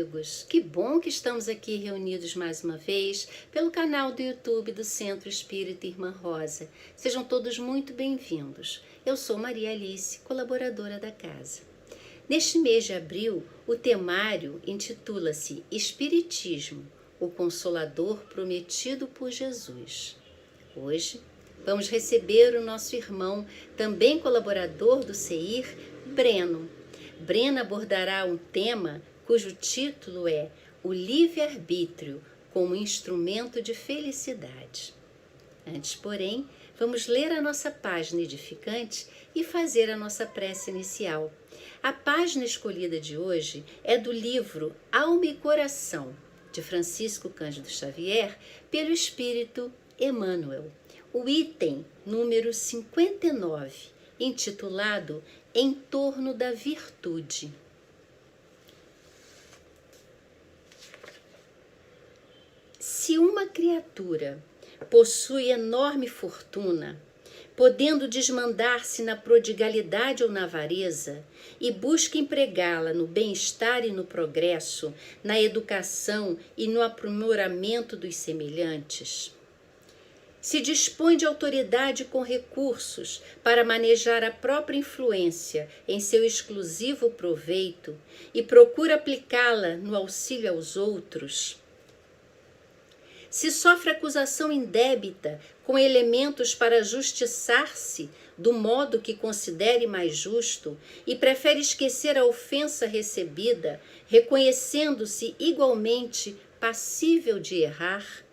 amigos! Que bom que estamos aqui reunidos mais uma vez pelo canal do YouTube do Centro Espírita Irmã Rosa. Sejam todos muito bem-vindos. Eu sou Maria Alice, colaboradora da casa. Neste mês de abril, o temário intitula-se Espiritismo, o Consolador Prometido por Jesus. Hoje, vamos receber o nosso irmão, também colaborador do CEIR, Breno. Breno abordará um tema cujo título é O Livre-Arbítrio como Instrumento de Felicidade. Antes, porém, vamos ler a nossa página edificante e fazer a nossa prece inicial. A página escolhida de hoje é do livro Alma e Coração, de Francisco Cândido Xavier, pelo Espírito Emmanuel. O item número 59, intitulado Em torno da virtude. Se uma criatura possui enorme fortuna, podendo desmandar-se na prodigalidade ou na avareza, e busca empregá-la no bem-estar e no progresso, na educação e no aprimoramento dos semelhantes, se dispõe de autoridade com recursos para manejar a própria influência em seu exclusivo proveito e procura aplicá-la no auxílio aos outros, se sofre acusação indébita com elementos para justiçar-se do modo que considere mais justo e prefere esquecer a ofensa recebida, reconhecendo-se igualmente passível de errar,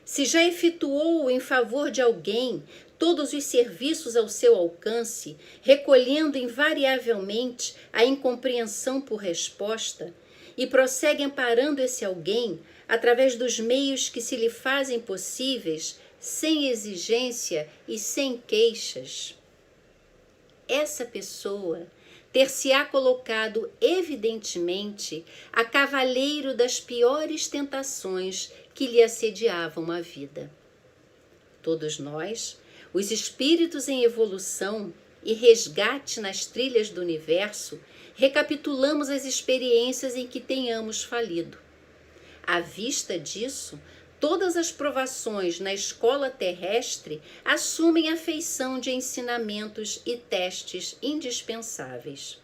se já efetuou em favor de alguém todos os serviços ao seu alcance, recolhendo invariavelmente a incompreensão por resposta, e prossegue amparando esse alguém através dos meios que se lhe fazem possíveis, sem exigência e sem queixas, essa pessoa ter-se-á colocado evidentemente a cavaleiro das piores tentações que lhe assediavam a vida. Todos nós, os espíritos em evolução e resgate nas trilhas do universo, recapitulamos as experiências em que tenhamos falido. À vista disso, todas as provações na escola terrestre assumem a feição de ensinamentos e testes indispensáveis.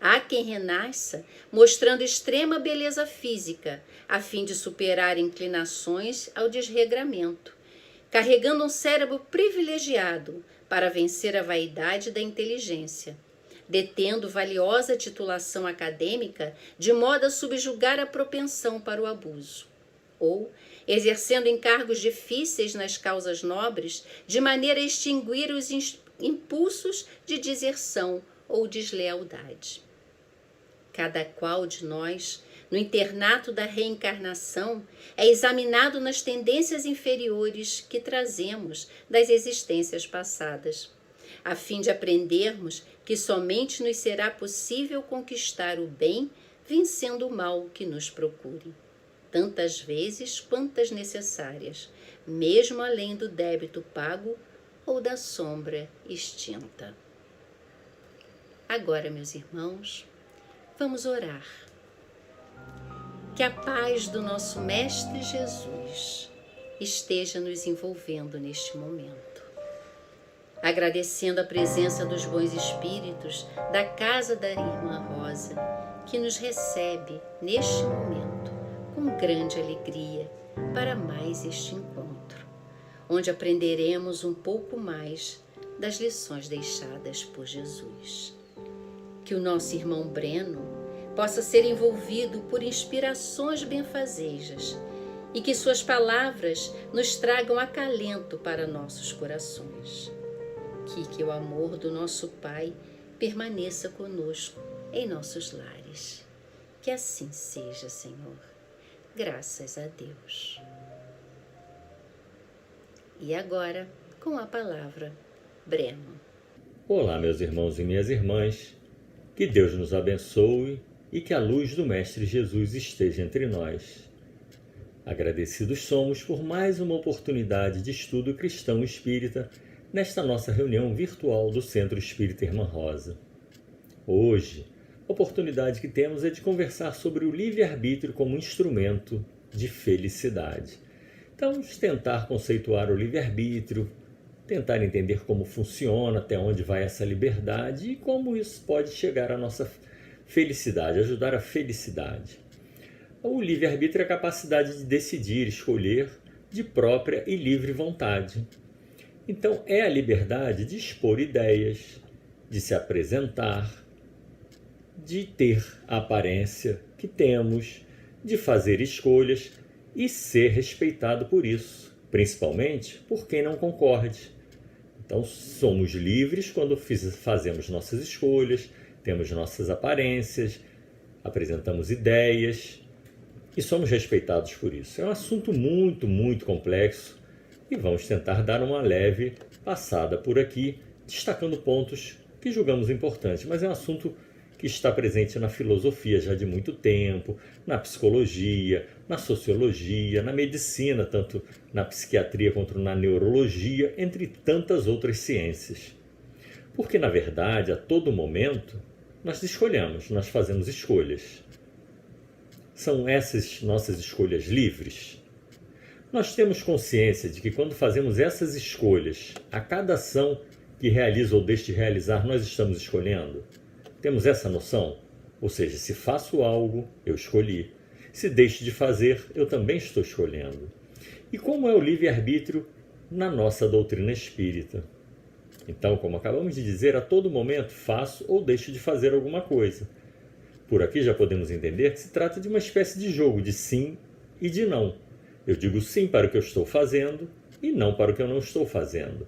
Há quem renasça mostrando extrema beleza física, a fim de superar inclinações ao desregramento, carregando um cérebro privilegiado para vencer a vaidade da inteligência, detendo valiosa titulação acadêmica de modo a subjugar a propensão para o abuso, ou exercendo encargos difíceis nas causas nobres, de maneira a extinguir os impulsos de deserção ou deslealdade. Cada qual de nós, no internato da reencarnação, é examinado nas tendências inferiores que trazemos das existências passadas, a fim de aprendermos que somente nos será possível conquistar o bem, vencendo o mal que nos procure, tantas vezes quantas necessárias, mesmo além do débito pago ou da sombra extinta. Agora, meus irmãos, vamos orar. Que a paz do nosso Mestre Jesus esteja nos envolvendo neste momento. Agradecendo a presença dos bons espíritos da Casa da Irmã Rosa, que nos recebe neste momento com grande alegria para mais este encontro, onde aprenderemos um pouco mais das lições deixadas por Jesus. Que o nosso irmão Breno possa ser envolvido por inspirações benfazejas e que suas palavras nos tragam acalento para nossos corações. Que o amor do nosso Pai permaneça conosco em nossos lares. Que assim seja, Senhor. Graças a Deus. E agora, com a palavra, Breno. Olá, meus irmãos e minhas irmãs. Que Deus nos abençoe e que a luz do Mestre Jesus esteja entre nós. Agradecidos somos por mais uma oportunidade de estudo cristão espírita nesta nossa reunião virtual do Centro Espírita Irmã Rosa. Hoje, oportunidade que temos é de conversar sobre o livre-arbítrio como instrumento de felicidade. Então, vamos tentar conceituar o livre-arbítrio, tentar entender como funciona, até onde vai essa liberdade e como isso pode chegar à nossa felicidade, ajudar a felicidade. O livre-arbítrio é a capacidade de decidir, escolher de própria e livre vontade. Então, é a liberdade de expor ideias, de se apresentar, de ter a aparência que temos, de fazer escolhas e ser respeitado por isso, principalmente por quem não concorde. Então, somos livres quando fazemos nossas escolhas, temos nossas aparências, apresentamos ideias e somos respeitados por isso. É um assunto muito, muito complexo e vamos tentar dar uma leve passada por aqui, destacando pontos que julgamos importantes, mas é um assunto que está presente na filosofia já de muito tempo, na psicologia, na sociologia, na medicina, tanto na psiquiatria quanto na neurologia, entre tantas outras ciências. Porque, na verdade, a todo momento, nós escolhemos, nós fazemos escolhas. São essas nossas escolhas livres? Nós temos consciência de que quando fazemos essas escolhas, a cada ação que realiza ou deixa de realizar, nós estamos escolhendo? Temos essa noção? Ou seja, se faço algo, eu escolhi. Se deixo de fazer, eu também estou escolhendo. E como é o livre-arbítrio na nossa doutrina espírita? Então, como acabamos de dizer, a todo momento faço ou deixo de fazer alguma coisa. Por aqui já podemos entender que se trata de uma espécie de jogo de sim e de não. Eu digo sim para o que eu estou fazendo e não para o que eu não estou fazendo.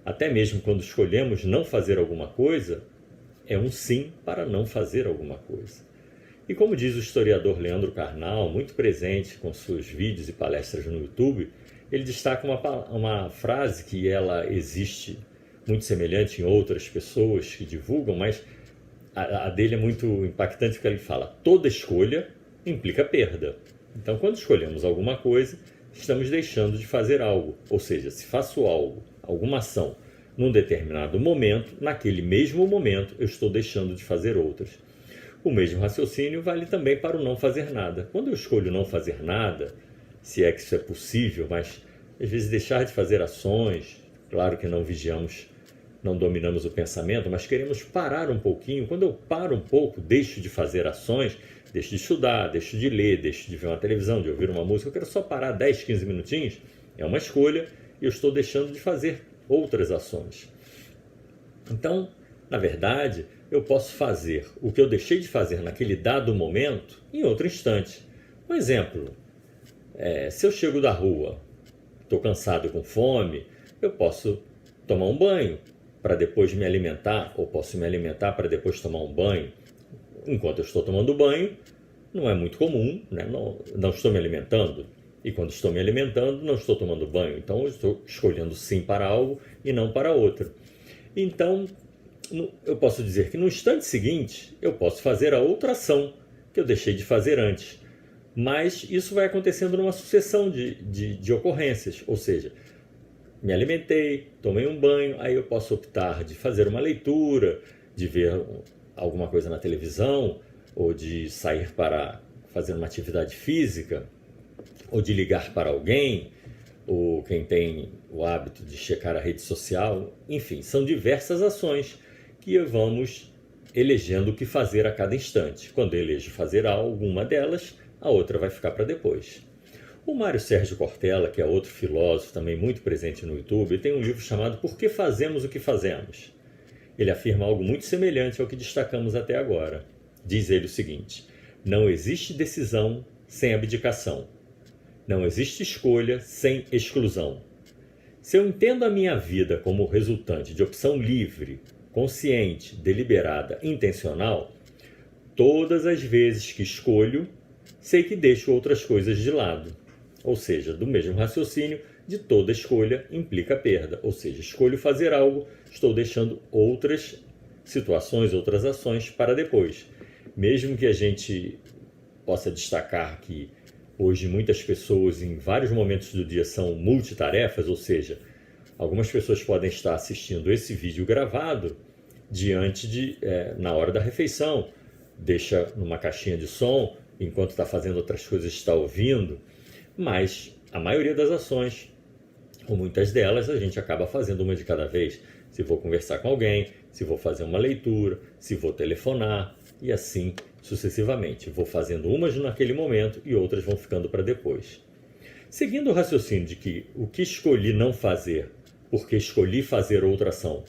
Até mesmo quando escolhemos não fazer alguma coisa, é um sim para não fazer alguma coisa. E como diz o historiador Leandro Carnal, muito presente com seus vídeos e palestras no YouTube, ele destaca uma frase que ela existe muito semelhante em outras pessoas que divulgam, mas a dele é muito impactante porque ele fala: toda escolha implica perda. Então, quando escolhemos alguma coisa, estamos deixando de fazer algo. Ou seja, se faço algo, alguma ação, num determinado momento, naquele mesmo momento, eu estou deixando de fazer outras. O mesmo raciocínio vale também para o não fazer nada. Quando eu escolho não fazer nada, se é que isso é possível, mas às vezes deixar de fazer ações, claro que não vigiamos, não dominamos o pensamento, mas queremos parar um pouquinho. Quando eu paro um pouco, deixo de fazer ações, deixo de estudar, deixo de ler, deixo de ver uma televisão, de ouvir uma música, eu quero só parar 10, 15 minutinhos, é uma escolha e eu estou deixando de fazer outras ações. Então, na verdade, eu posso fazer o que eu deixei de fazer naquele dado momento em outro instante. Um exemplo, se eu chego da rua, estou cansado e com fome, eu posso tomar um banho para depois me alimentar, ou posso me alimentar para depois tomar um banho. Enquanto eu estou tomando banho, não é muito comum, né? Não estou me alimentando. E quando estou me alimentando, não estou tomando banho. Então, eu estou escolhendo sim para algo e não para outro. Então, eu posso dizer que no instante seguinte, eu posso fazer a outra ação que eu deixei de fazer antes. Mas isso vai acontecendo numa sucessão de ocorrências. Ou seja, me alimentei, tomei um banho, aí eu posso optar de fazer uma leitura, de ver alguma coisa na televisão, ou de sair para fazer uma atividade física, ou de ligar para alguém, ou quem tem o hábito de checar a rede social. Enfim, são diversas ações que vamos elegendo o que fazer a cada instante. Quando eu elejo fazer alguma delas, a outra vai ficar para depois. O Mário Sérgio Cortella, que é outro filósofo também muito presente no YouTube, tem um livro chamado Por que Fazemos o que Fazemos? Ele afirma algo muito semelhante ao que destacamos até agora. Diz ele o seguinte: não existe decisão sem abdicação. Não existe escolha sem exclusão. Se eu entendo a minha vida como resultante de opção livre, consciente, deliberada, intencional, todas as vezes que escolho, sei que deixo outras coisas de lado. Ou seja, do mesmo raciocínio, de toda escolha implica perda. Ou seja, escolho fazer algo, estou deixando outras situações, outras ações para depois. Mesmo que a gente possa destacar que hoje muitas pessoas em vários momentos do dia são multitarefas, ou seja, algumas pessoas podem estar assistindo esse vídeo gravado na hora da refeição, deixa numa caixinha de som, enquanto está fazendo outras coisas está ouvindo, mas a maioria das ações, ou muitas delas, a gente acaba fazendo uma de cada vez. Se vou conversar com alguém, se vou fazer uma leitura, se vou telefonar e assim sucessivamente. Vou fazendo umas naquele momento e outras vão ficando para depois. Seguindo o raciocínio de que o que escolhi não fazer porque escolhi fazer outra ação,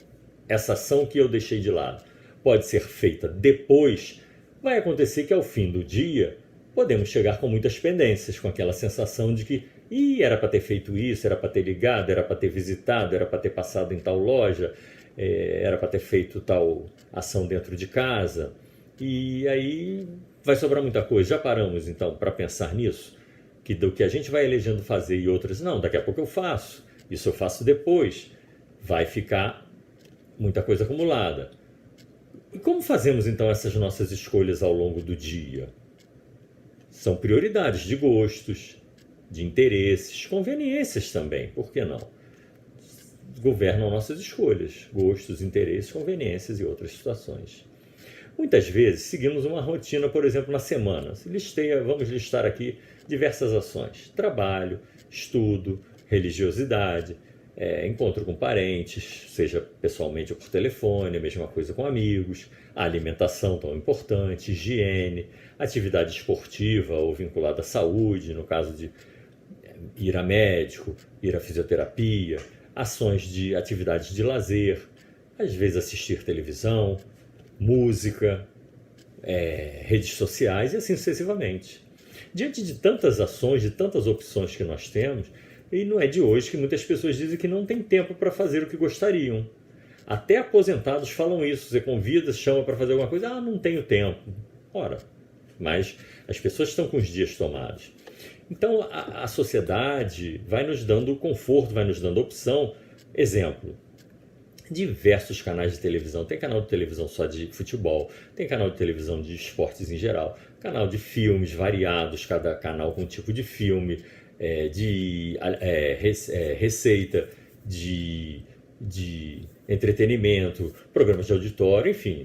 essa ação que eu deixei de lado pode ser feita depois, vai acontecer que ao fim do dia podemos chegar com muitas pendências, com aquela sensação de que era para ter feito isso, era para ter ligado, era para ter visitado, era para ter passado em tal loja, era para ter feito tal ação dentro de casa. E aí vai sobrar muita coisa. Já paramos então para pensar nisso? Que do que a gente vai elegendo fazer e outras, não, daqui a pouco eu faço, isso eu faço depois. Vai ficar muita coisa acumulada. E como fazemos então essas nossas escolhas ao longo do dia? São prioridades de gostos, de interesses, conveniências também, por que não? Governam nossas escolhas, gostos, interesses, conveniências e outras situações. Muitas vezes seguimos uma rotina, por exemplo, na semana. Vamos listar aqui diversas ações: trabalho, estudo, religiosidade, encontro com parentes, seja pessoalmente ou por telefone, a mesma coisa com amigos, a alimentação tão importante, higiene, atividade esportiva ou vinculada à saúde, no caso de ir a médico, ir à fisioterapia, ações de atividades de lazer, às vezes assistir televisão, música, redes sociais e assim sucessivamente. Diante de tantas ações, de tantas opções que nós temos, e não é de hoje que muitas pessoas dizem que não tem tempo para fazer o que gostariam. Até aposentados falam isso. Você convida, chama para fazer alguma coisa, não tenho tempo. Ora, mas as pessoas estão com os dias tomados. Então a sociedade vai nos dando conforto, vai nos dando opção. Exemplo, diversos canais de televisão. Tem canal de televisão só de futebol, tem canal de televisão de esportes em geral, canal de filmes variados, cada canal com um tipo de filme, receita, de entretenimento, programas de auditório, enfim,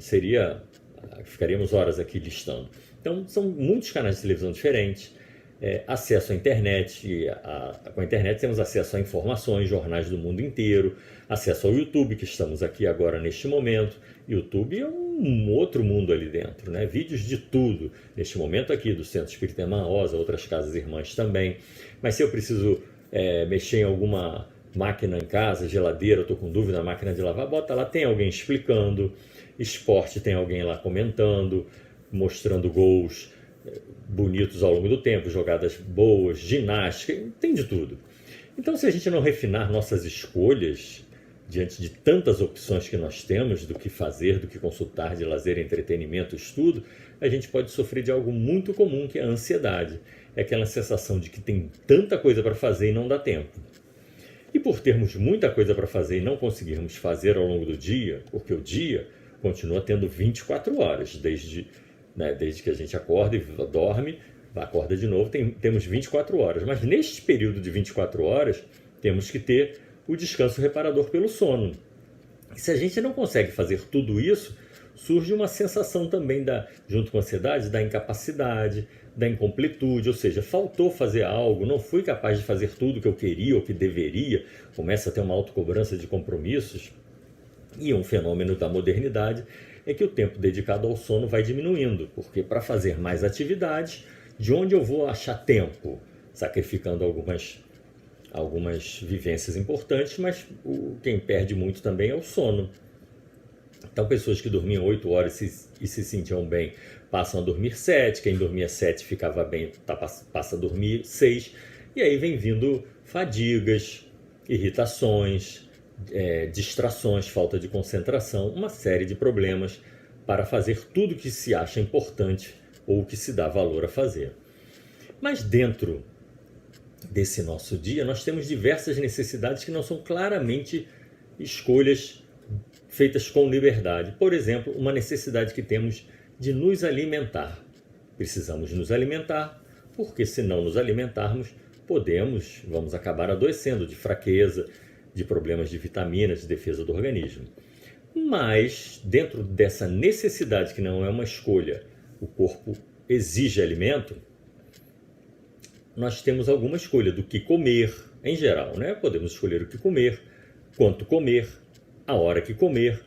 ficaríamos horas aqui listando. Então, são muitos canais de televisão diferentes, acesso à internet, com a internet temos acesso a informações, jornais do mundo inteiro, acesso ao YouTube, que estamos aqui agora neste momento. YouTube é um outro mundo ali dentro, né? Vídeos de tudo, neste momento aqui do Centro Espírita Irmã Rosa, outras casas irmãs também. Mas se eu preciso mexer em alguma máquina em casa, geladeira, eu estou com dúvida na máquina de lavar, bota lá, tem alguém explicando. Esporte, tem alguém lá comentando, mostrando gols bonitos ao longo do tempo, jogadas boas, ginástica, tem de tudo. Então, se a gente não refinar nossas escolhas diante de tantas opções que nós temos do que fazer, do que consultar, de lazer, entretenimento, estudo, a gente pode sofrer de algo muito comum, que é a ansiedade. É aquela sensação de que tem tanta coisa para fazer e não dá tempo. E por termos muita coisa para fazer e não conseguirmos fazer ao longo do dia, porque o dia continua tendo 24 horas, desde que a gente acorda e dorme, acorda de novo, temos 24 horas. Mas neste período de 24 horas, temos que ter o descanso reparador pelo sono. E se a gente não consegue fazer tudo isso, surge uma sensação também, junto com a ansiedade, da incapacidade, da incompletude, ou seja, faltou fazer algo, não fui capaz de fazer tudo que eu queria ou que deveria, começa a ter uma autocobrança de compromissos. E um fenômeno da modernidade é que o tempo dedicado ao sono vai diminuindo, porque para fazer mais atividades, de onde eu vou achar tempo? Sacrificando algumas vivências importantes, mas quem perde muito também é o sono. Então, pessoas que dormiam 8 horas e se sentiam bem, passam a dormir 7, quem dormia 7 ficava bem, passa a dormir 6, e aí vem vindo fadigas, irritações, distrações, falta de concentração, uma série de problemas para fazer tudo que se acha importante ou que se dá valor a fazer. Mas dentro desse nosso dia, nós temos diversas necessidades que não são claramente escolhas feitas com liberdade. Por exemplo, uma necessidade que temos de nos alimentar. Precisamos nos alimentar, porque se não nos alimentarmos, vamos acabar adoecendo de fraqueza, de problemas de vitaminas, de defesa do organismo. Mas, dentro dessa necessidade, que não é uma escolha o corpo exige alimento, nós temos alguma escolha do que comer, em geral, né? Podemos escolher o que comer, quanto comer, a hora que comer,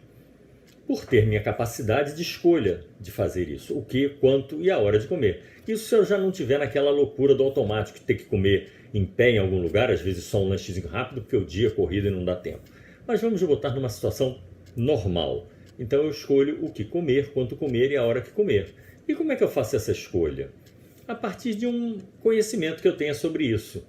por ter minha capacidade de escolha de fazer isso, o que, quanto e a hora de comer. Isso se eu já não tiver naquela loucura do automático, de ter que comer em pé em algum lugar, às vezes só um lanchezinho rápido, porque o dia é corrido e não dá tempo. Mas vamos botar numa situação normal. Então eu escolho o que comer, quanto comer e a hora que comer. E como é que eu faço essa escolha? A partir de um conhecimento que eu tenha sobre isso.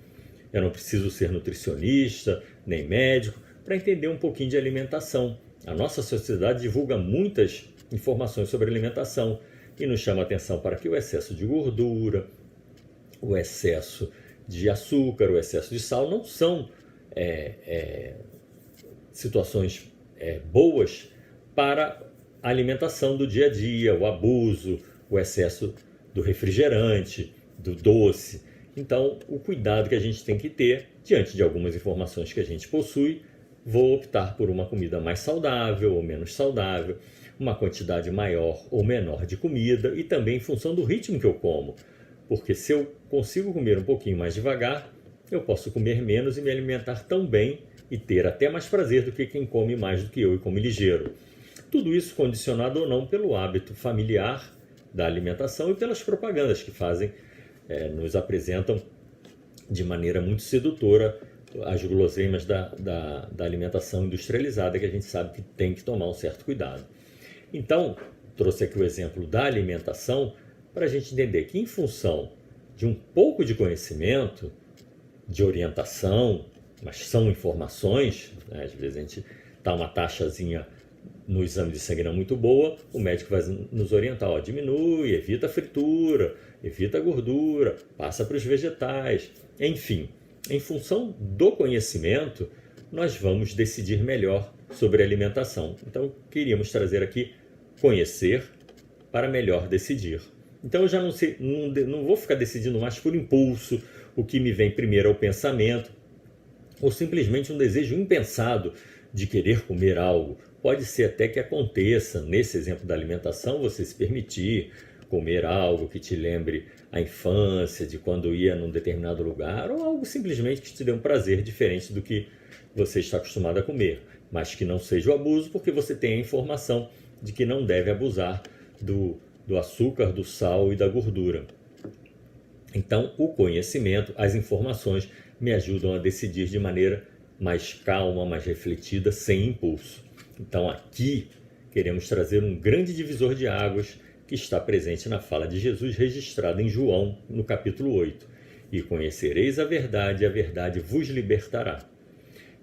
Eu não preciso ser nutricionista, nem médico, para entender um pouquinho de alimentação. A nossa sociedade divulga muitas informações sobre alimentação e nos chama a atenção para que o excesso de gordura, o excesso de açúcar, o excesso de sal não são situações boas para a alimentação do dia a dia, o abuso, o excesso do refrigerante, do doce. Então, o cuidado que a gente tem que ter diante de algumas informações que a gente possui, vou optar por uma comida mais saudável ou menos saudável, uma quantidade maior ou menor de comida e também em função do ritmo que eu como. Porque se eu consigo comer um pouquinho mais devagar, eu posso comer menos e me alimentar tão bem e ter até mais prazer do que quem come mais do que eu e come ligeiro. Tudo isso condicionado ou não pelo hábito familiar da alimentação e pelas propagandas que nos apresentam de maneira muito sedutora as guloseimas da alimentação industrializada, que a gente sabe que tem que tomar um certo cuidado. Então, trouxe aqui o exemplo da alimentação para a gente entender que, em função de um pouco de conhecimento, de orientação, mas são informações, né? Às vezes a gente dá uma taxazinha no exame de sangue não muito boa, o médico vai nos orientar, diminui, evita a fritura, evita a gordura, passa para os vegetais, enfim. Em função do conhecimento, nós vamos decidir melhor sobre a alimentação. Então, queríamos trazer aqui conhecer para melhor decidir. Então, eu já não vou ficar decidindo mais por impulso, o que me vem primeiro ao pensamento, ou simplesmente um desejo impensado de querer comer algo. Pode ser até que aconteça, nesse exemplo da alimentação, você se permitir comer algo que te lembre a infância, de quando ia num determinado lugar, ou algo simplesmente que te dê um prazer diferente do que você está acostumado a comer, mas que não seja o abuso, porque você tem a informação de que não deve abusar do açúcar, do sal e da gordura. Então, o conhecimento, as informações me ajudam a decidir de maneira mais calma, mais refletida, sem impulso. Então, aqui queremos trazer um grande divisor de águas que está presente na fala de Jesus registrada em João, no capítulo 8. E conhecereis a verdade vos libertará.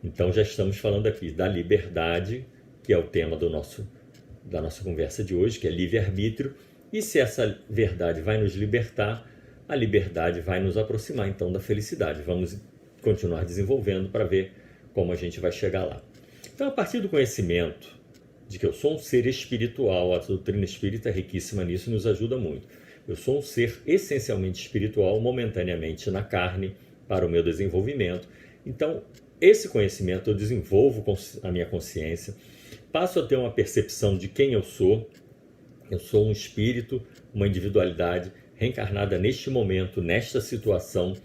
Então já estamos falando aqui da liberdade, que é o tema da nossa conversa de hoje, que é livre-arbítrio. E se essa verdade vai nos libertar, a liberdade vai nos aproximar então da felicidade. Vamos continuar desenvolvendo para ver como a gente vai chegar lá. Então, a partir do conhecimento de que eu sou um ser espiritual, a doutrina espírita é riquíssima nisso e nos ajuda muito. Eu sou um ser essencialmente espiritual, momentaneamente na carne, para o meu desenvolvimento. Então, esse conhecimento eu desenvolvo a minha consciência, passo a ter uma percepção de quem eu sou. Eu sou um espírito, uma individualidade reencarnada neste momento, nesta situação,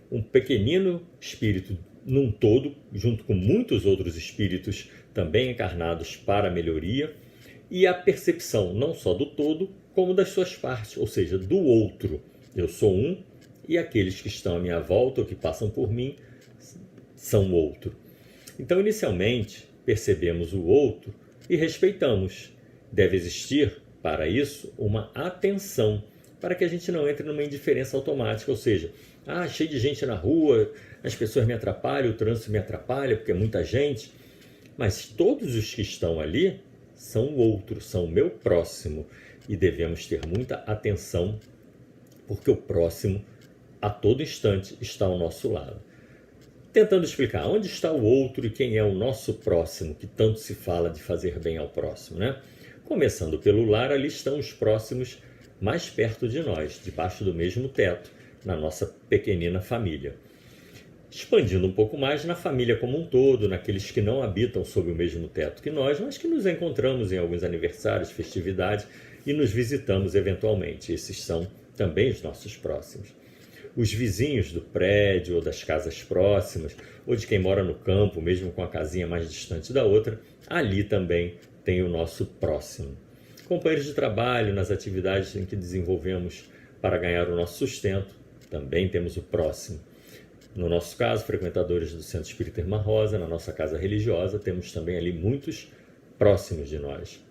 um pequenino espírito num todo, junto com muitos outros espíritos também encarnados para a melhoria, e a percepção não só do todo, como das suas partes, ou seja, do outro. Eu sou um e aqueles que estão à minha volta ou que passam por mim são outro. Então, inicialmente, percebemos o outro e respeitamos. Deve existir, para isso, uma atenção, para que a gente não entre numa indiferença automática, ou seja, cheio de gente na rua, as pessoas me atrapalham, o trânsito me atrapalha, porque é muita gente. Mas todos os que estão ali são o outro, são o meu próximo. E devemos ter muita atenção, porque o próximo, a todo instante, está ao nosso lado. Tentando explicar onde está o outro e quem é o nosso próximo, que tanto se fala de fazer bem ao próximo, né? Começando pelo lar, ali estão os próximos mais perto de nós, debaixo do mesmo teto, na nossa pequenina família. Expandindo um pouco mais na família como um todo, naqueles que não habitam sob o mesmo teto que nós, mas que nos encontramos em alguns aniversários, festividades, e nos visitamos eventualmente. Esses são também os nossos próximos. Os vizinhos do prédio ou das casas próximas, ou de quem mora no campo, mesmo com a casinha mais distante da outra, ali também tem o nosso próximo. Companheiros de trabalho, nas atividades em que desenvolvemos para ganhar o nosso sustento, também temos o próximo. No nosso caso, frequentadores do Centro Espírita Irmã Rosa, na nossa casa religiosa, temos também ali muitos próximos de nós.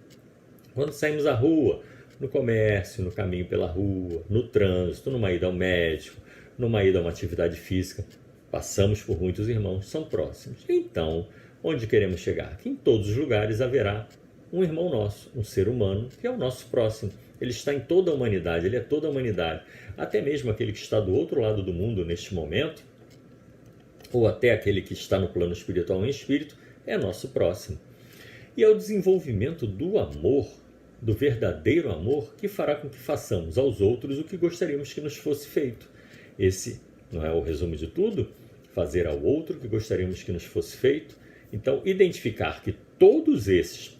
Quando saímos à rua, no comércio, no caminho pela rua, no trânsito, numa ida ao médico, numa ida a uma atividade física, passamos por muitos irmãos, são próximos. Então, onde queremos chegar? Que em todos os lugares haverá um irmão nosso, um ser humano, que é o nosso próximo. Ele está em toda a humanidade, ele é toda a humanidade. Até mesmo aquele que está do outro lado do mundo neste momento, ou até aquele que está no plano espiritual em espírito, é nosso próximo. E é o desenvolvimento do amor, do verdadeiro amor, que fará com que façamos aos outros o que gostaríamos que nos fosse feito. Esse não é o resumo de tudo? Fazer ao outro o que gostaríamos que nos fosse feito. Então, identificar que todos esses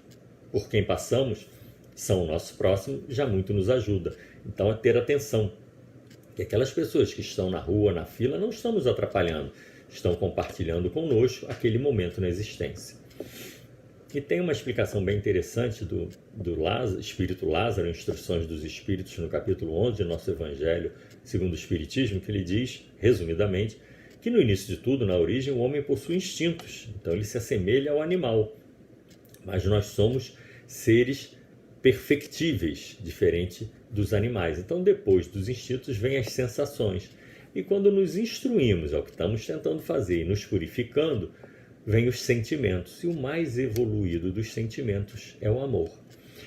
por quem passamos são o nosso próximo já muito nos ajuda. Então, é ter atenção que aquelas pessoas que estão na rua, na fila, não estão nos atrapalhando, estão compartilhando conosco aquele momento na existência. E tem uma explicação bem interessante do Espírito Lázaro, Instruções dos Espíritos, no capítulo 11 do nosso Evangelho, segundo o Espiritismo, que ele diz, resumidamente, que no início de tudo, na origem, o homem possui instintos, então ele se assemelha ao animal, mas nós somos seres perfectíveis, diferente dos animais. Então, depois dos instintos, vêm as sensações. E quando nos instruímos ao que estamos tentando fazer e nos purificando, vêm os sentimentos. E o mais evoluído dos sentimentos é o amor.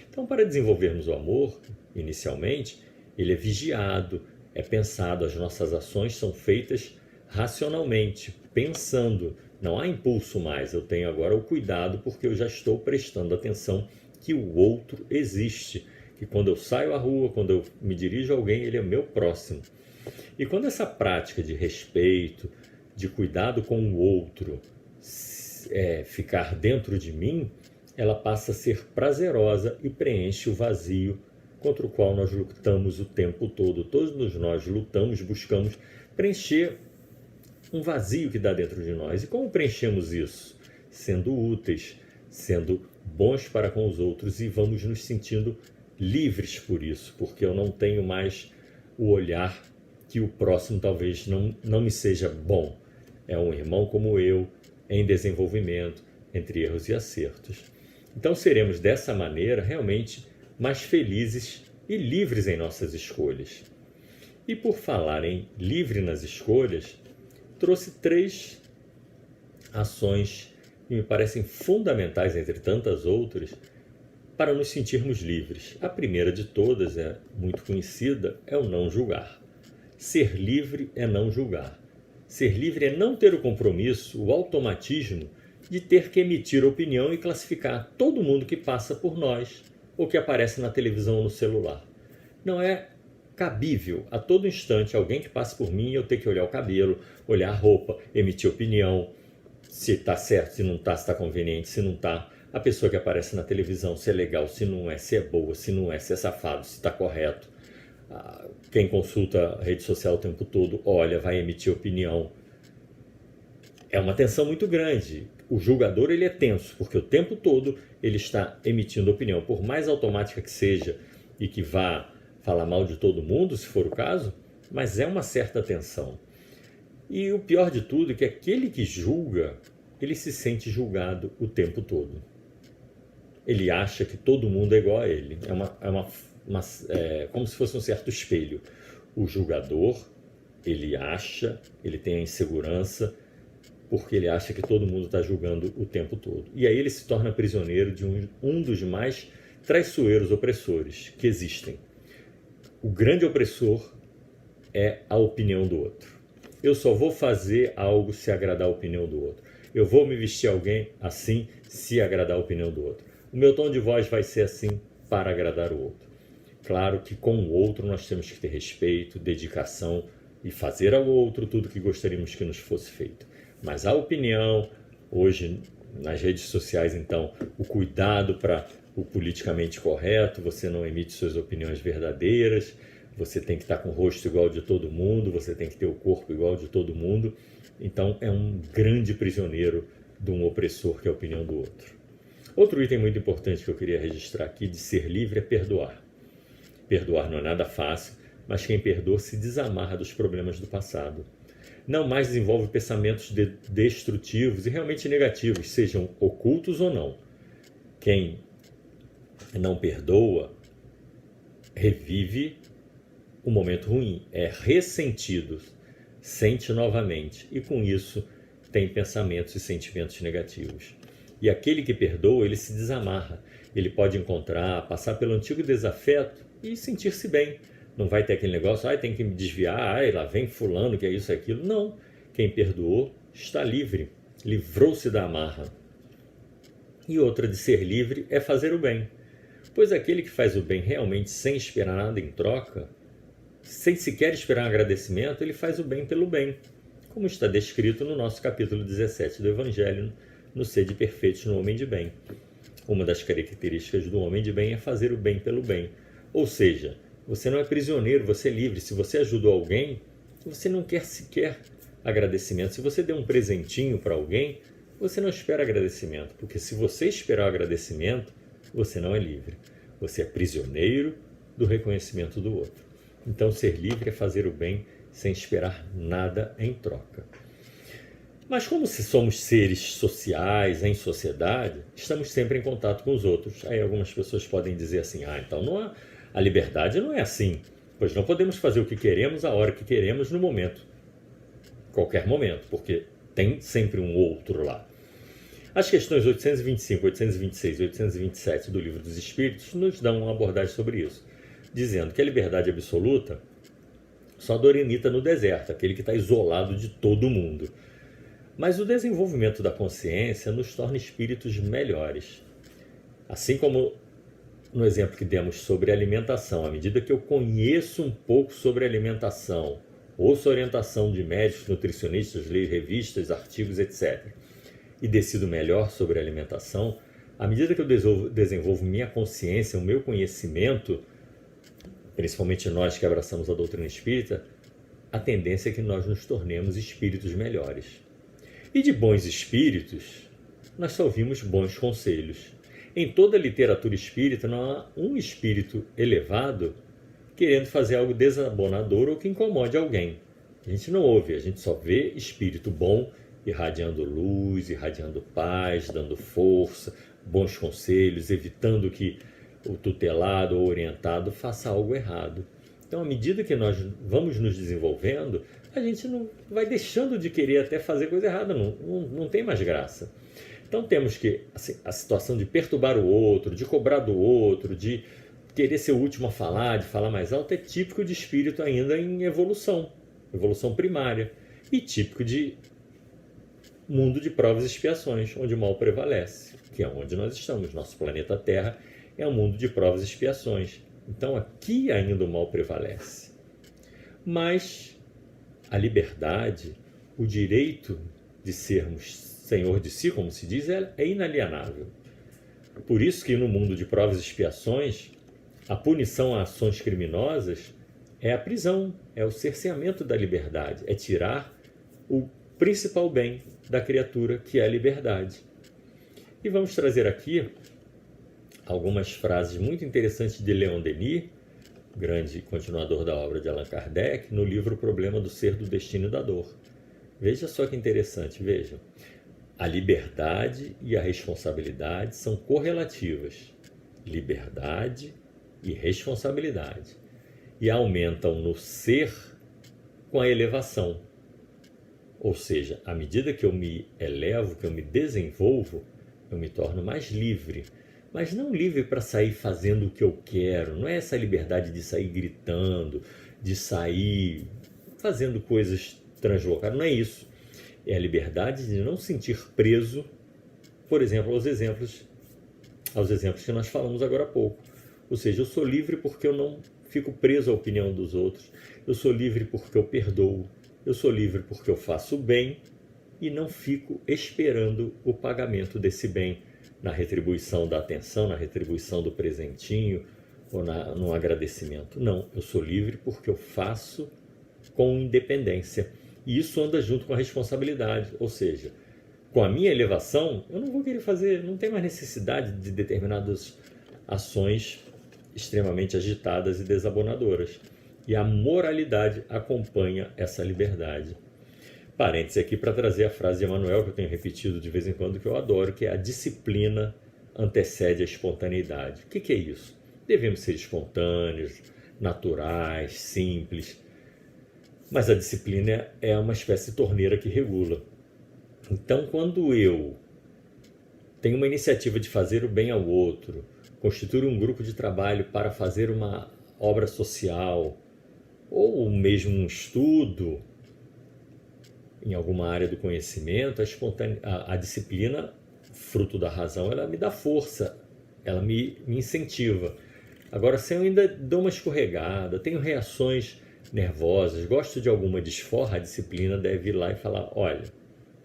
Então, para desenvolvermos o amor, inicialmente, ele é vigiado, é pensado, as nossas ações são feitas racionalmente, pensando. Não há impulso mais, eu tenho agora o cuidado porque eu já estou prestando atenção que o outro existe, que quando eu saio à rua, quando eu me dirijo a alguém, ele é meu próximo. E quando essa prática de respeito, de cuidado com o outro, ficar dentro de mim, ela passa a ser prazerosa e preenche o vazio contra o qual nós lutamos o tempo todo. Todos nós lutamos, buscamos preencher um vazio que dá dentro de nós. E como preenchemos isso? Sendo úteis, sendo bons para com os outros, e vamos nos sentindo livres por isso, porque eu não tenho mais o olhar que o próximo talvez não me seja bom. É um irmão como eu, em desenvolvimento, entre erros e acertos. Então seremos dessa maneira realmente mais felizes e livres em nossas escolhas. E por falar em livre nas escolhas, trouxe 3 ações que me parecem fundamentais, entre tantas outras, para nos sentirmos livres. A primeira de todas, é muito conhecida, é o não julgar. Ser livre é não julgar. Ser livre é não ter o compromisso, o automatismo de ter que emitir opinião e classificar todo mundo que passa por nós ou que aparece na televisão ou no celular. Não é cabível a todo instante alguém que passe por mim eu ter que olhar o cabelo, olhar a roupa, emitir opinião, se está certo, se não está, se está conveniente, se não está. A pessoa que aparece na televisão, se é legal, se não é, se é boa, se não é, se é safado, se está correto. Quem consulta a rede social o tempo todo, olha, vai emitir opinião. É uma tensão muito grande. O julgador ele é tenso, porque o tempo todo ele está emitindo opinião. Por mais automática que seja e que vá falar mal de todo mundo, se for o caso, mas é uma certa tensão. E o pior de tudo é que aquele que julga, ele se sente julgado o tempo todo. Ele acha que todo mundo é igual a ele. É como se fosse um certo espelho. O julgador, ele tem a insegurança, porque ele acha que todo mundo está julgando o tempo todo. E aí ele se torna prisioneiro de um dos mais traiçoeiros opressores que existem. O grande opressor é a opinião do outro. Eu só vou fazer algo se agradar a opinião do outro. Eu vou me vestir alguém assim se agradar a opinião do outro. O meu tom de voz vai ser assim para agradar o outro. Claro que com o outro nós temos que ter respeito, dedicação e fazer ao outro tudo que gostaríamos que nos fosse feito. Mas a opinião, hoje nas redes sociais, então, o cuidado para o politicamente correto, você não emite suas opiniões verdadeiras, você tem que estar com o rosto igual de todo mundo, você tem que ter o corpo igual de todo mundo. Então é um grande prisioneiro de um opressor que é a opinião do outro. Outro item muito importante que eu queria registrar aqui de ser livre é perdoar. Perdoar não é nada fácil, mas quem perdoa se desamarra dos problemas do passado. Não mais desenvolve pensamentos destrutivos e realmente negativos, sejam ocultos ou não. Quem não perdoa revive o momento ruim, é ressentido, sente novamente e com isso tem pensamentos e sentimentos negativos. E aquele que perdoa, ele se desamarra, ele pode encontrar, passar pelo antigo desafeto e sentir-se bem. Não vai ter aquele negócio, tem que me desviar, lá vem fulano, que é isso, é aquilo. Não, quem perdoou está livre, livrou-se da amarra. E outra de ser livre é fazer o bem, pois aquele que faz o bem realmente sem esperar nada em troca, sem sequer esperar um agradecimento, ele faz o bem pelo bem, como está descrito no nosso capítulo 17 do Evangelho, no Sede Perfeitos no Homem de Bem. Uma das características do homem de bem é fazer o bem pelo bem, ou seja, você não é prisioneiro, você é livre. Se você ajudou alguém, você não quer sequer agradecimento. Se você deu um presentinho para alguém, você não espera agradecimento, porque se você esperar agradecimento, você não é livre. Você é prisioneiro do reconhecimento do outro. Então, ser livre é fazer o bem sem esperar nada em troca. Mas como se somos seres sociais, em sociedade, estamos sempre em contato com os outros. Aí algumas pessoas podem dizer assim, então não há... A liberdade não é assim, pois não podemos fazer o que queremos, a hora que queremos, no momento. Qualquer momento, porque tem sempre um outro lá. As questões 825, 826 e 827 do Livro dos Espíritos nos dão uma abordagem sobre isso, dizendo que a liberdade absoluta só dormita no deserto, aquele que está isolado de todo mundo. Mas o desenvolvimento da consciência nos torna espíritos melhores. Assim como no exemplo que demos sobre alimentação, à medida que eu conheço um pouco sobre alimentação, ouço orientação de médicos, nutricionistas, leio revistas, artigos, etc., e decido melhor sobre alimentação, à medida que eu desenvolvo minha consciência, o meu conhecimento, principalmente nós que abraçamos a doutrina espírita, a tendência é que nós nos tornemos espíritos melhores. E de bons espíritos, nós só ouvimos bons conselhos. Em toda a literatura espírita não há um espírito elevado querendo fazer algo desabonador ou que incomode alguém. A gente não ouve, a gente só vê espírito bom irradiando luz, irradiando paz, dando força, bons conselhos, evitando que o tutelado ou orientado faça algo errado. Então, à medida que nós vamos nos desenvolvendo, a gente não vai deixando de querer até fazer coisa errada, não tem mais graça. Então temos que, assim, a situação de perturbar o outro, de cobrar do outro, de querer ser o último a falar, de falar mais alto, é típico de espírito ainda em evolução primária, e típico de mundo de provas e expiações, onde o mal prevalece, que é onde nós estamos. Nosso planeta Terra é um mundo de provas e expiações. Então aqui ainda o mal prevalece. Mas a liberdade, o direito de sermos senhor de si, como se diz, é inalienável. Por isso que no mundo de provas e expiações, a punição a ações criminosas é a prisão, é o cerceamento da liberdade, é tirar o principal bem da criatura, que é a liberdade. E vamos trazer aqui algumas frases muito interessantes de Leon Denis, grande continuador da obra de Allan Kardec, no livro O Problema do Ser, do Destino e da Dor. Veja só que interessante, vejam. A liberdade e a responsabilidade são correlativas. Liberdade e responsabilidade. E aumentam no ser com a elevação. Ou seja, à medida que eu me elevo, que eu me desenvolvo, eu me torno mais livre. Mas não livre para sair fazendo o que eu quero. Não é essa liberdade de sair gritando, de sair fazendo coisas translocadas. Não é isso. É a liberdade de não sentir preso, por exemplo, aos exemplos que nós falamos agora há pouco. Ou seja, eu sou livre porque eu não fico preso à opinião dos outros. Eu sou livre porque eu perdoo. Eu sou livre porque eu faço o bem e não fico esperando o pagamento desse bem na retribuição da atenção, na retribuição do presentinho ou no agradecimento. Não, eu sou livre porque eu faço com independência. E isso anda junto com a responsabilidade, ou seja, com a minha elevação, eu não vou querer fazer, não tem mais necessidade de determinadas ações extremamente agitadas e desabonadoras. E a moralidade acompanha essa liberdade. Parênteses aqui para trazer a frase de Emmanuel, que eu tenho repetido de vez em quando, que eu adoro, que é: a disciplina antecede a espontaneidade. O que é isso? Devemos ser espontâneos, naturais, simples. Mas a disciplina é uma espécie de torneira que regula. Então, quando eu tenho uma iniciativa de fazer o bem ao outro, constituir um grupo de trabalho para fazer uma obra social, ou mesmo um estudo em alguma área do conhecimento, a disciplina, fruto da razão, ela me dá força, ela me incentiva. Agora, se eu ainda dou uma escorregada, tenho reações nervosas, gosto de alguma desforra, a disciplina deve ir lá e falar: olha,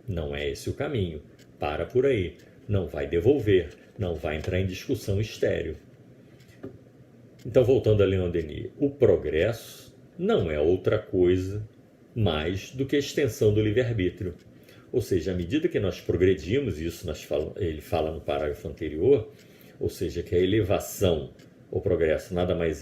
não é esse o caminho, para por aí, não vai devolver, não vai entrar em discussão estéril. Então, voltando a Leon Denis, o progresso não é outra coisa mais do que a extensão do livre-arbítrio. Ou seja, à medida que nós progredimos, isso ele fala no parágrafo anterior, ou seja, que a elevação, o progresso, nada mais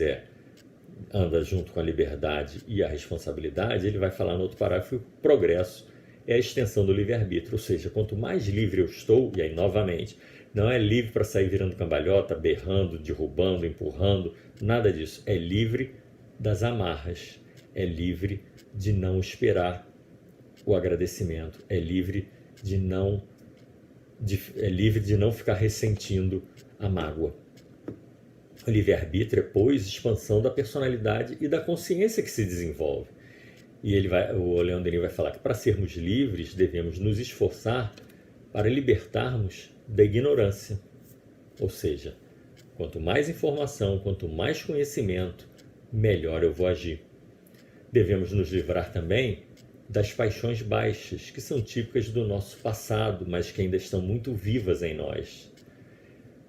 anda junto com a liberdade e a responsabilidade, ele vai falar no outro parágrafo que o progresso é a extensão do livre-arbítrio. Ou seja, quanto mais livre eu estou, e aí novamente, não é livre para sair virando cambalhota, berrando, derrubando, empurrando, nada disso. É livre das amarras, é livre de não esperar o agradecimento, é livre de não ficar ressentindo a mágoa. O livre-arbítrio é, pois, expansão da personalidade e da consciência que se desenvolve. E o Leon Denis vai falar que para sermos livres devemos nos esforçar para libertarmos da ignorância. Ou seja, quanto mais informação, quanto mais conhecimento, melhor eu vou agir. Devemos nos livrar também das paixões baixas, que são típicas do nosso passado, mas que ainda estão muito vivas em nós.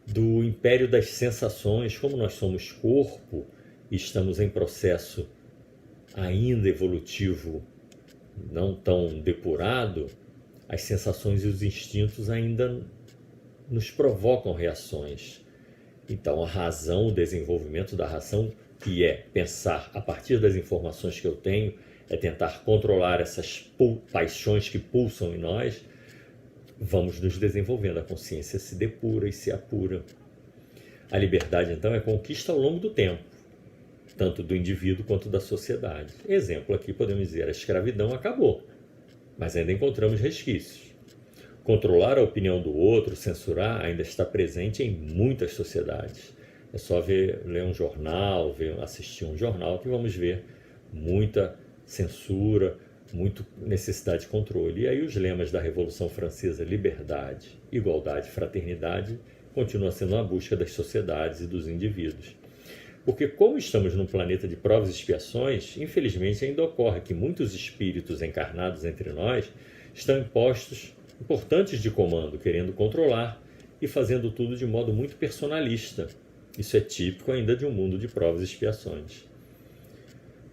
Do império das sensações, como nós somos corpo e estamos em processo ainda evolutivo, não tão depurado, as sensações e os instintos ainda nos provocam reações. Então, a razão, o desenvolvimento da razão, que é pensar a partir das informações que eu tenho, é tentar controlar essas paixões que pulsam em nós, vamos nos desenvolvendo, a consciência se depura e se apura. A liberdade, então, é conquista ao longo do tempo, tanto do indivíduo quanto da sociedade. Exemplo aqui, podemos dizer, a escravidão acabou, mas ainda encontramos resquícios. Controlar a opinião do outro, censurar, ainda está presente em muitas sociedades. É só ler um jornal, assistir um jornal, que vamos ver muita censura, muita necessidade de controle. E aí os lemas da Revolução Francesa, liberdade, igualdade, fraternidade, continua sendo uma busca das sociedades e dos indivíduos. Porque como estamos num planeta de provas e expiações, infelizmente ainda ocorre que muitos espíritos encarnados entre nós estão em postos importantes de comando, querendo controlar e fazendo tudo de modo muito personalista. Isso é típico ainda de um mundo de provas e expiações.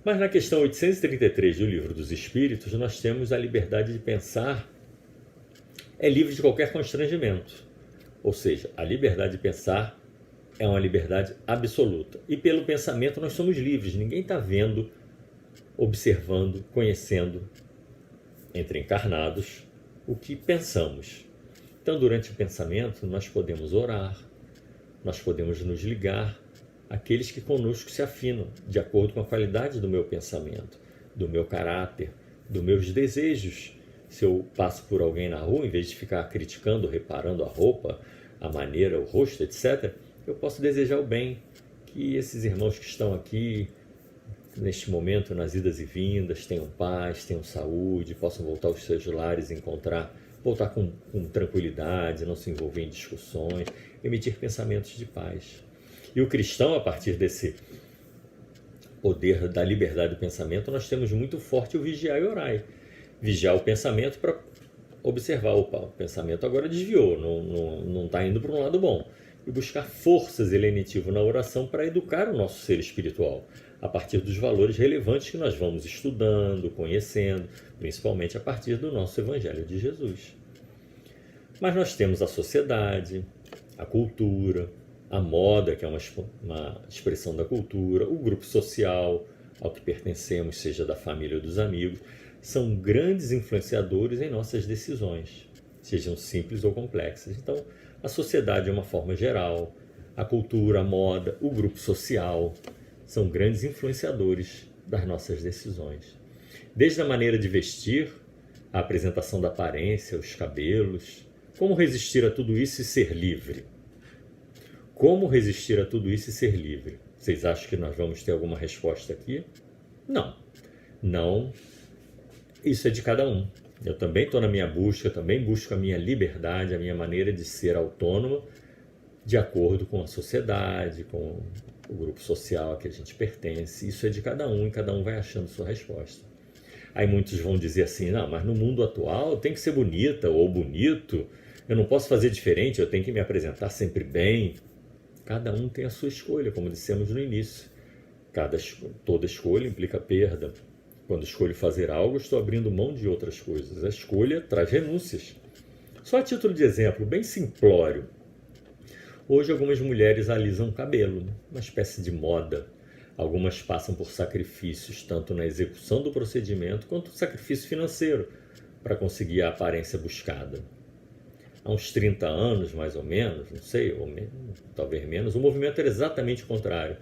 Mas na questão 833 do Livro dos Espíritos, nós temos a liberdade de pensar é livre de qualquer constrangimento. Ou seja, a liberdade de pensar é uma liberdade absoluta. E pelo pensamento nós somos livres. Ninguém está vendo, observando, conhecendo, entre encarnados, o que pensamos. Então, durante o pensamento, nós podemos orar, nós podemos nos ligar àqueles que conosco se afinam, de acordo com a qualidade do meu pensamento, do meu caráter, dos meus desejos. Se eu passo por alguém na rua, em vez de ficar criticando, reparando a roupa, a maneira, o rosto, etc., eu posso desejar o bem, que esses irmãos que estão aqui, neste momento, nas idas e vindas, tenham paz, tenham saúde, possam voltar aos seus lares e voltar com tranquilidade, não se envolver em discussões, emitir pensamentos de paz. E o cristão, a partir desse poder da liberdade do pensamento, nós temos muito forte o vigiar e orar. Vigiar o pensamento para observar, opa, o pensamento agora desviou, não está indo para um lado bom. E buscar forças e lenitivo na oração para educar o nosso ser espiritual, a partir dos valores relevantes que nós vamos estudando, conhecendo, principalmente a partir do nosso Evangelho de Jesus. Mas nós temos a sociedade, a cultura, a moda, que é uma expressão da cultura, o grupo social ao que pertencemos, seja da família ou dos amigos, são grandes influenciadores em nossas decisões, sejam simples ou complexas. Então, a sociedade de uma forma geral, a cultura, a moda, o grupo social, são grandes influenciadores das nossas decisões. Desde a maneira de vestir, a apresentação da aparência, os cabelos. Como resistir a tudo isso e ser livre? Como resistir a tudo isso e ser livre? Vocês acham que nós vamos ter alguma resposta aqui? Não. Não. Isso é de cada um. Eu também estou na minha busca, também busco a minha liberdade, a minha maneira de ser autônoma, de acordo com a sociedade, com o grupo social a que a gente pertence. Isso é de cada um e cada um vai achando sua resposta. Aí muitos vão dizer assim, não, mas no mundo atual tem que ser bonita ou bonito, eu não posso fazer diferente, eu tenho que me apresentar sempre bem. Cada um tem a sua escolha, como dissemos no início. Toda escolha implica perda. Quando escolho fazer algo, estou abrindo mão de outras coisas. A escolha traz renúncias. Só a título de exemplo, bem simplório. Hoje algumas mulheres alisam o cabelo, uma espécie de moda. Algumas passam por sacrifícios, tanto na execução do procedimento, quanto sacrifício financeiro, para conseguir a aparência buscada. Há uns 30 anos, mais ou menos, não sei, ou talvez menos, o movimento era exatamente o contrário.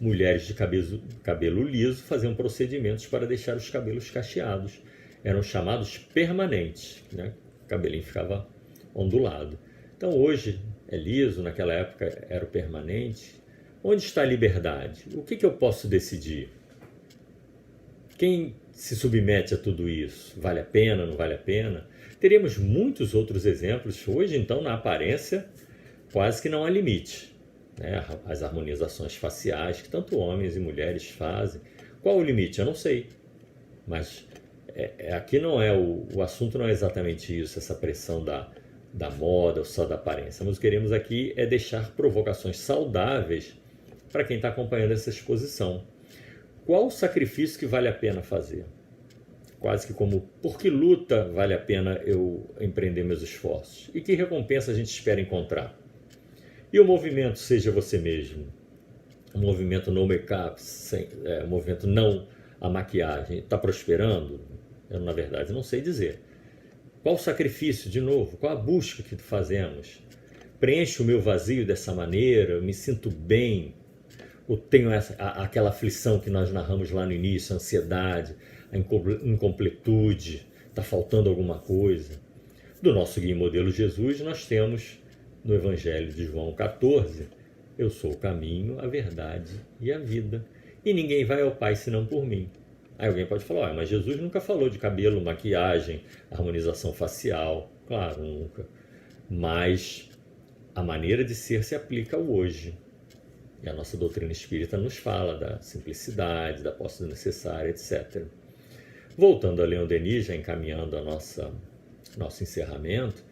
Mulheres de cabelo liso faziam procedimentos para deixar os cabelos cacheados. Eram chamados permanentes, né? O cabelinho ficava ondulado. Então hoje é liso, naquela época era o permanente. Onde está a liberdade? O que eu posso decidir? Quem se submete a tudo isso? Vale a pena, não vale a pena? Teríamos muitos outros exemplos. Hoje, então, na aparência, quase que não há limite. As harmonizações faciais que tanto homens e mulheres fazem. Qual o limite? Eu não sei. Mas aqui não é o assunto não é exatamente isso, essa pressão da moda ou só da aparência. Mas o que queremos aqui é deixar provocações saudáveis para quem está acompanhando essa exposição. Qual o sacrifício que vale a pena fazer? Quase que como, por que luta vale a pena eu empreender meus esforços? E que recompensa a gente espera encontrar? E o movimento Seja Você Mesmo? O movimento no make-up, o movimento não a maquiagem, está prosperando? Eu, na verdade, não sei dizer. Qual o sacrifício, de novo? Qual a busca que fazemos? Preencho o meu vazio dessa maneira? Eu me sinto bem? Ou tenho aquela aflição que nós narramos lá no início, a ansiedade, a incompletude, está faltando alguma coisa? Do nosso guia e modelo Jesus, nós temos no Evangelho de João 14, eu sou o caminho, a verdade e a vida, e ninguém vai ao Pai senão por mim. Aí alguém pode falar, mas Jesus nunca falou de cabelo, maquiagem, harmonização facial. Claro, nunca. Mas a maneira de ser se aplica ao hoje. E a nossa doutrina espírita nos fala da simplicidade, da posse do necessário, etc. Voltando a Leon Denis, já encaminhando a nosso encerramento,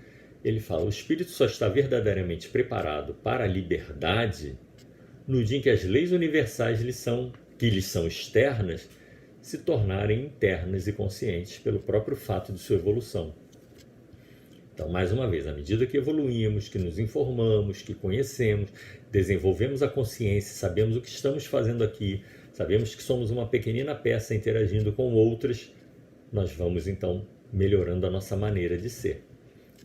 ele fala, o espírito só está verdadeiramente preparado para a liberdade no dia em que as leis universais que lhes são externas se tornarem internas e conscientes pelo próprio fato de sua evolução. Então, mais uma vez, à medida que evoluímos, que nos informamos, que conhecemos, desenvolvemos a consciência, sabemos o que estamos fazendo aqui, sabemos que somos uma pequenina peça interagindo com outras, nós vamos então melhorando a nossa maneira de ser.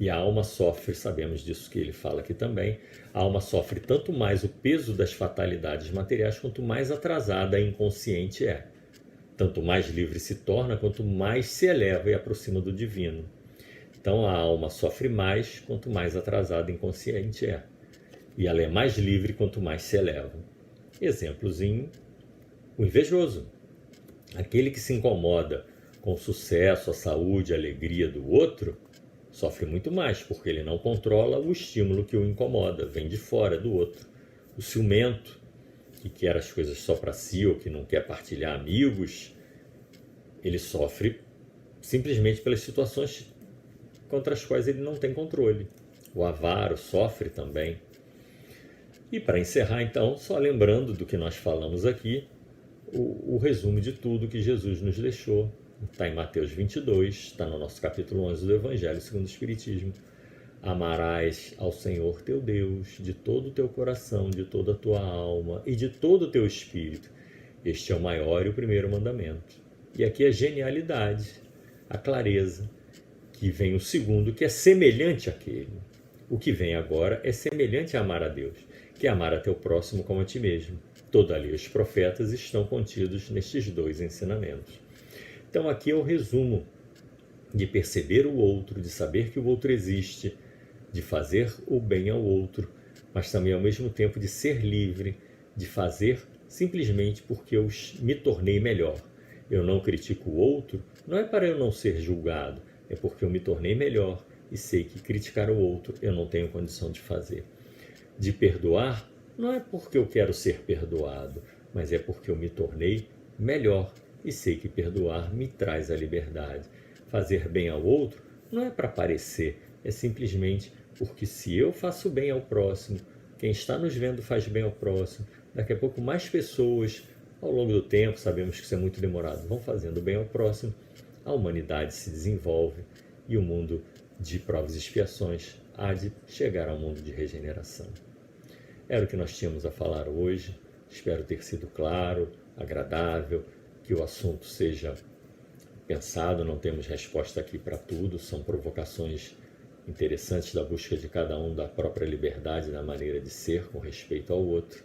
E a alma sofre, sabemos disso que ele fala aqui também, a alma sofre tanto mais o peso das fatalidades materiais, quanto mais atrasada e inconsciente é. Tanto mais livre se torna, quanto mais se eleva e aproxima do divino. Então a alma sofre mais, quanto mais atrasada e inconsciente é. E ela é mais livre, quanto mais se eleva. Exemplozinho, o invejoso. Aquele que se incomoda com o sucesso, a saúde, a alegria do outro, sofre muito mais, porque ele não controla o estímulo que o incomoda, vem de fora do outro. O ciumento, que quer as coisas só para si ou que não quer partilhar amigos, ele sofre simplesmente pelas situações contra as quais ele não tem controle. O avaro sofre também. E para encerrar, então, só lembrando do que nós falamos aqui, o resumo de tudo que Jesus nos deixou. Está em Mateus 22, está no nosso capítulo 11 do Evangelho segundo o Espiritismo. Amarás ao Senhor teu Deus de todo o teu coração, de toda a tua alma e de todo o teu espírito. Este é o maior e o primeiro mandamento. E aqui a genialidade, a clareza, que vem o segundo, que é semelhante àquele. O que vem agora é semelhante a amar a Deus, que é amar a teu próximo como a ti mesmo. Toda a lei e os profetas estão contidos nestes dois ensinamentos. Então aqui é o resumo de perceber o outro, de saber que o outro existe, de fazer o bem ao outro, mas também ao mesmo tempo de ser livre, de fazer simplesmente porque eu me tornei melhor. Eu não critico o outro, não é para eu não ser julgado, é porque eu me tornei melhor e sei que criticar o outro eu não tenho condição de fazer. De perdoar, não é porque eu quero ser perdoado, mas é porque eu me tornei melhor e sei que perdoar me traz a liberdade. Fazer bem ao outro não é para parecer, é simplesmente porque se eu faço bem ao próximo, quem está nos vendo faz bem ao próximo, daqui a pouco mais pessoas, ao longo do tempo, sabemos que isso é muito demorado, vão fazendo bem ao próximo, a humanidade se desenvolve e o mundo de provas e expiações há de chegar ao mundo de regeneração. Era o que nós tínhamos a falar hoje, espero ter sido claro, agradável, que o assunto seja pensado, não temos resposta aqui para tudo, são provocações interessantes da busca de cada um da própria liberdade, da maneira de ser com respeito ao outro.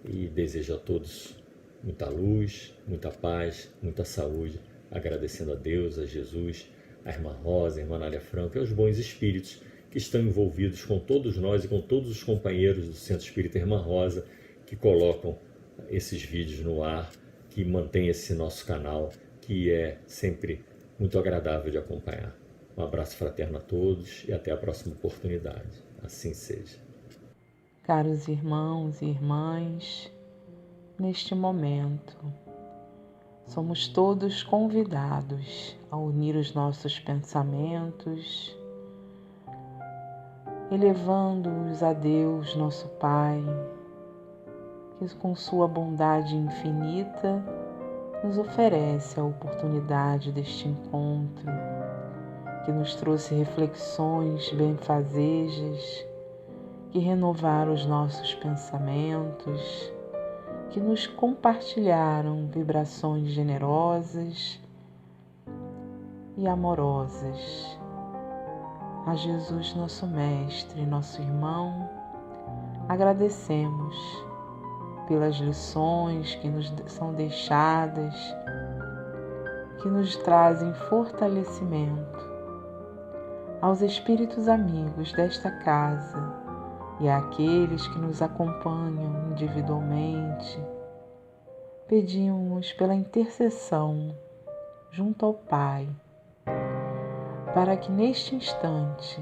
E desejo a todos muita luz, muita paz, muita saúde, agradecendo a Deus, a Jesus, a irmã Rosa, a irmã Nália Franco e aos bons espíritos que estão envolvidos com todos nós e com todos os companheiros do Centro Espírita Irmã Rosa que colocam esses vídeos no ar, que mantém esse nosso canal, que é sempre muito agradável de acompanhar. Um abraço fraterno a todos e até a próxima oportunidade. Assim seja. Caros irmãos e irmãs, neste momento, somos todos convidados a unir os nossos pensamentos, elevando-os a Deus, nosso Pai, que com sua bondade infinita nos oferece a oportunidade deste encontro, que nos trouxe reflexões benfazejas, que renovaram os nossos pensamentos, que nos compartilharam vibrações generosas e amorosas. A Jesus, nosso Mestre, nosso irmão, agradecemos pelas lições que nos são deixadas, que nos trazem fortalecimento. Aos espíritos amigos desta casa e àqueles que nos acompanham individualmente, pedimos pela intercessão junto ao Pai, para que neste instante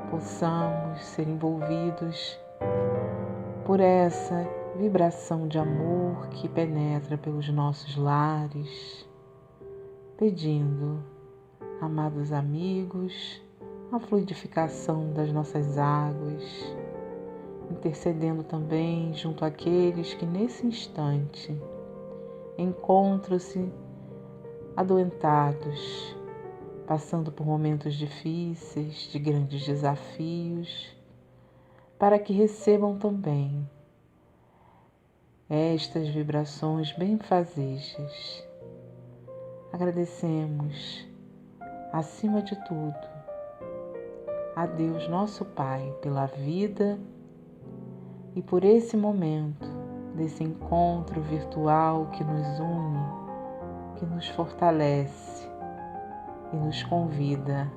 possamos ser envolvidos por essa vibração de amor que penetra pelos nossos lares, pedindo, amados amigos, a fluidificação das nossas águas, intercedendo também junto àqueles que nesse instante encontram-se adoentados, passando por momentos difíceis, de grandes desafios, para que recebam também estas vibrações benfazejas. Agradecemos, acima de tudo, a Deus nosso Pai pela vida e por esse momento desse encontro virtual que nos une, que nos fortalece e nos convida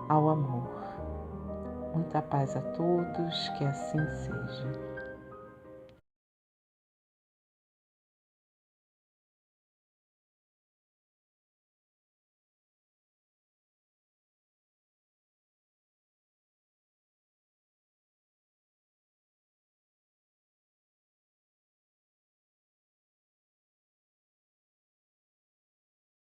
ao amor. Muita paz a todos, que assim seja.